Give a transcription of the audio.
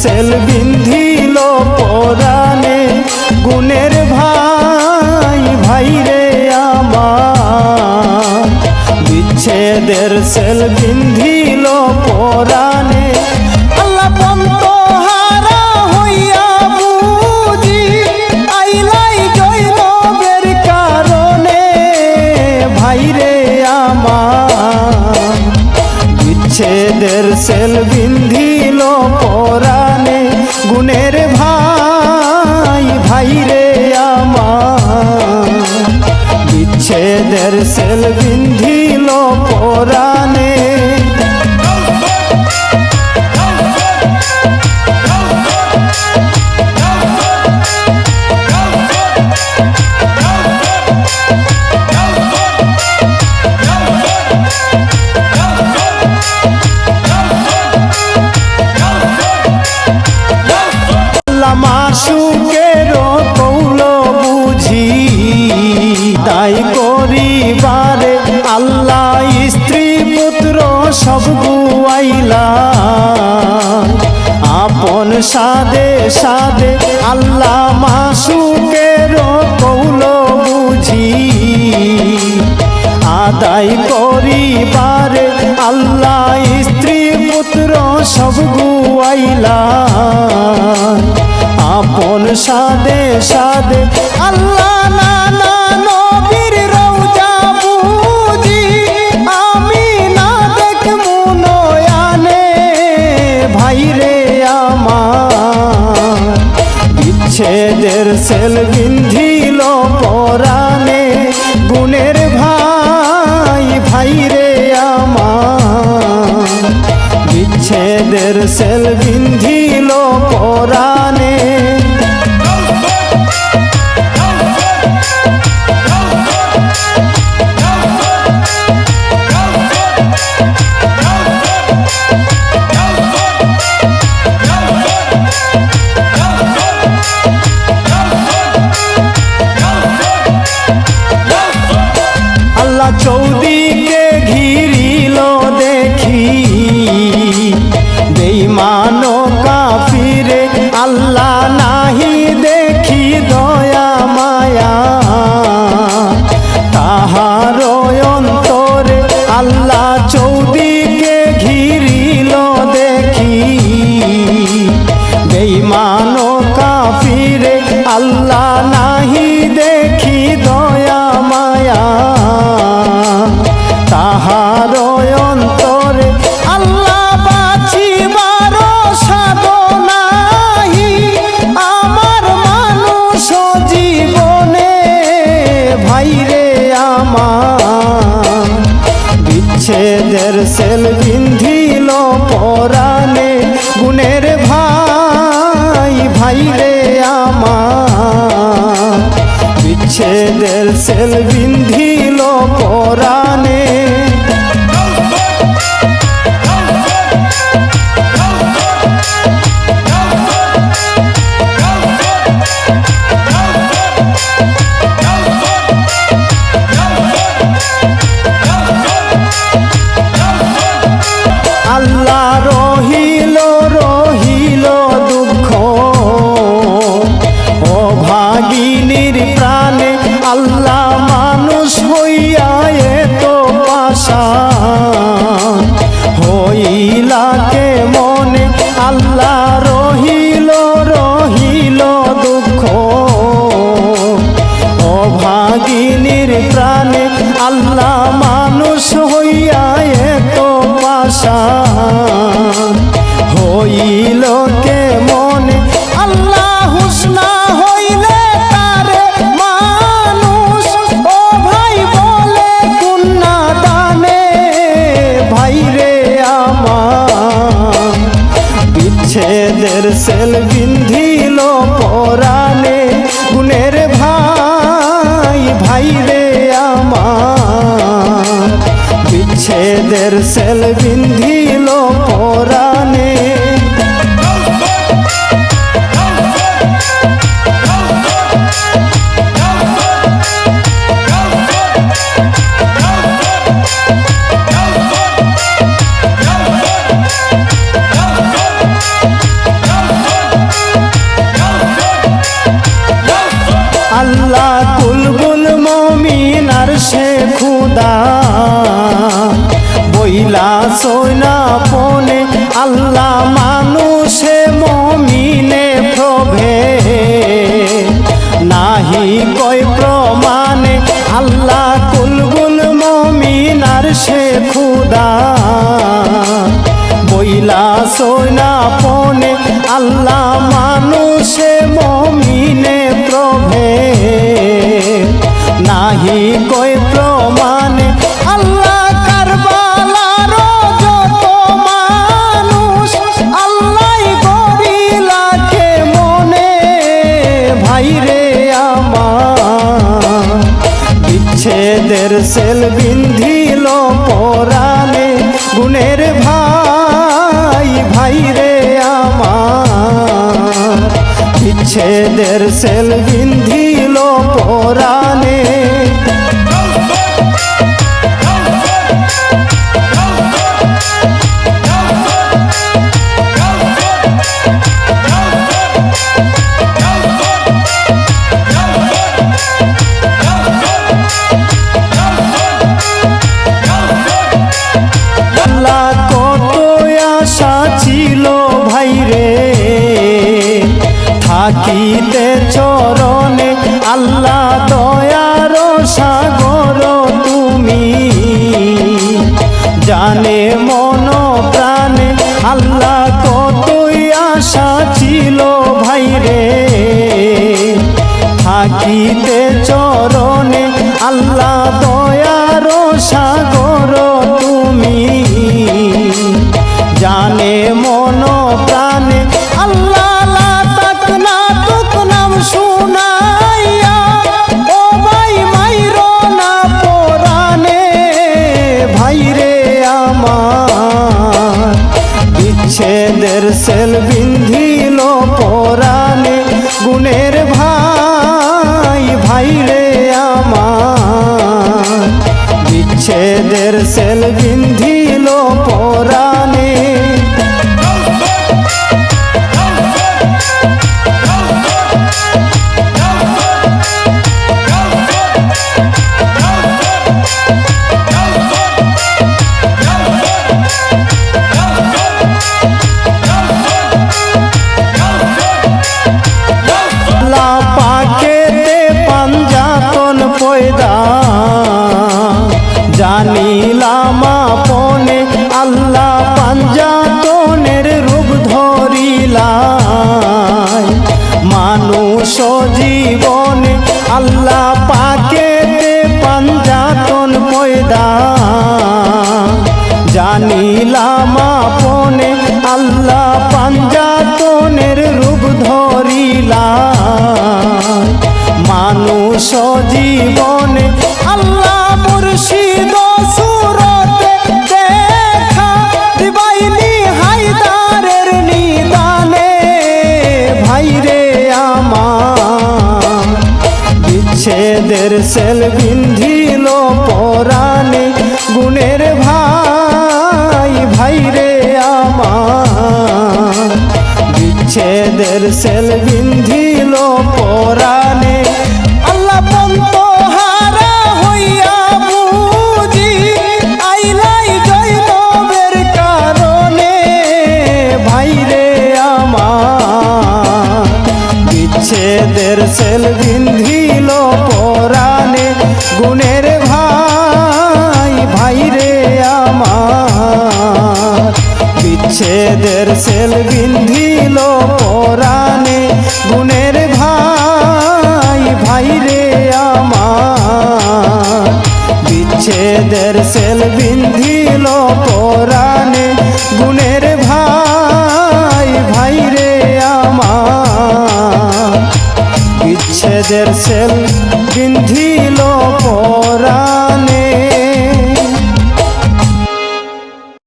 sell বিন্ধিল পরাণে গুণের ভাই ভাই রে আমার বিচ্ছেদের সেল বিন্ধিল পরাণে আল্লাহ বন্ত হারা হইয়া বুঝি আইলাই জৈনবের কারণে ভাই রে আমার বিচ্ছেদের সেল বিন্ধিল পরাণে গুণের ভাই ভাই রে আমার বিচ্ছেদের সেল বিন্ধিল পরাণে মাসুকের কৌল বুঝি তাই করিবারে আল্লাহ স্ত্রী পুত্র সব গুয়াইলা আপন সাদে সাদে আল্লাহ মাসুকের কৌল বুঝি আদায় করিবারে আল্লাহ স্ত্রী পুত্র সব গুয়াইলা আপন সাদে সাদে আল্লাহ নানা নবীর রওজা বুঝি আমি না দেখমু নয়ানে ভাই রে আমার বিচ্ছেদের সেল বিন্ধিল পরাণে গুণের ভাই ভাই রে আমার বিচ্ছেদের সেল বিন্ধিল পরাণে আল্লাহ চৌদিকে ঘিরিল দেখি বেঈমান কাফিরে আল্লাহ নাহি দেখি দয়া মায়া তাহার অন্তরে আল্লাহ চৌদিকে ঘিরিল দেখি বেঈমান কাফিরে আল্লাহ নাহি দেখি দয়া মায়া তাহার অন্তরে আল্লাহ বাঁচিবার সাধনাহি আমার মানুষ জীবনে ভাই রে আমার বিচ্ছেদের সেল বিন্ধিল পরাণে গুণের ভাই ভাই রে আমার বিচ্ছেদের সেল বিন্ধিল পরাণে আল্লাহ রহিল রহিল দুঃখ ও ভাগিনীর প্রাণে আল্লাহ মানুষ হইয়া এত পাষাণ হইলাকে মনে আল্লাহ রহিল রহিল দুঃখ ও ভাগিনীর প্রাণে আল্লাহ মানুষ হইয়া এত পাষাণ হইল কে মনে আল্লাহ হুসনা হইলে তারে মানুষ ও ভাই বলে কুন্না দানে ভাই রে আমার বিচ্ছেদের সেল বিন্ধিল পরাণে গুণের ভাই ভাই রে আমার বিচ্ছেদের সেল বিন্ধিল পরাণে বইলা সৈনা পনে আল্লাহ মানুষে মমিনে প্রভে নাহি কয় প্রমাণে আল্লাহ কুলবুল মমিনার সে খুদা বইলা সৈনা পনে আল্লাহ মানুষে মমিনে প্রভে নাহি কয় প্রমাণে আল্লাহ কারবালার যত মানুষ আল্লাহ গরিলাকে মনে ভাইরে আমার বিচ্ছেদের সেল বিন্ধিল পরাণে গুণের ভাই ভাইরে আমার বিচ্ছেদের সেল বিন্ধিল পরাণে ছিল ভাইরে থাকিতে চরণে আল্লাহ দয়ার সাগর তুমি জানে মন প্রাণে আল্লাহ কতই আশা ছিল ভাইরে থাকিতে চরণে আল্লাহ দয়ার সাগর তুমি জানে মন প্রাণে আল্লাহ তাক না তুক নাম শুনাইয়া ও ভাই মাইরো না পরাণে ভাইরে আমার বিচ্ছেদের সেল বিন্ধিল পরাণে গুণের ভাই ভাইরে আমার বিচ্ছেদের সেল বিন্ধিল পরাণে জানিলাম আপনে আল্লাহ পাঞ্জাতনের রূপ ধরিলাই মানুষ জীবনে আল্লাহ পাকেতে পাঞ্জাতন পয়দা জানিলাম আপনে আল্লাহ পাঞ্জাতনের রূপ ধরিলাই মানুষ জীবনে আল্লাহ মুর্শিদ সুরতে দেখা দিবাইনি হায়দারের নিদানে ভাইরে আমার বিচ্ছেদের সেল বিন্ধিল পরাণে গুণের ভাই ভাইরে আমার বিচ্ছেদের সেল বিন্ধিল পরাণে আল্লাহ পন্ত হারা হইয়া বুঝি আইলাই জৈনবের কারণে ভাইরে আমার বিচ্ছেদের সেল বিন্ধিল পরাণে গুণের ভাই ভাইরে আমার বিচ্ছেদের সেল বিন্ধিল পরাণে গুণের ভাই ভাইরে আমার বিচ্ছেদের সেল বিন্ধিল পরাণে গুণের ভাই ভাইরে আমার বিচ্ছেদের সেল বিন্ধি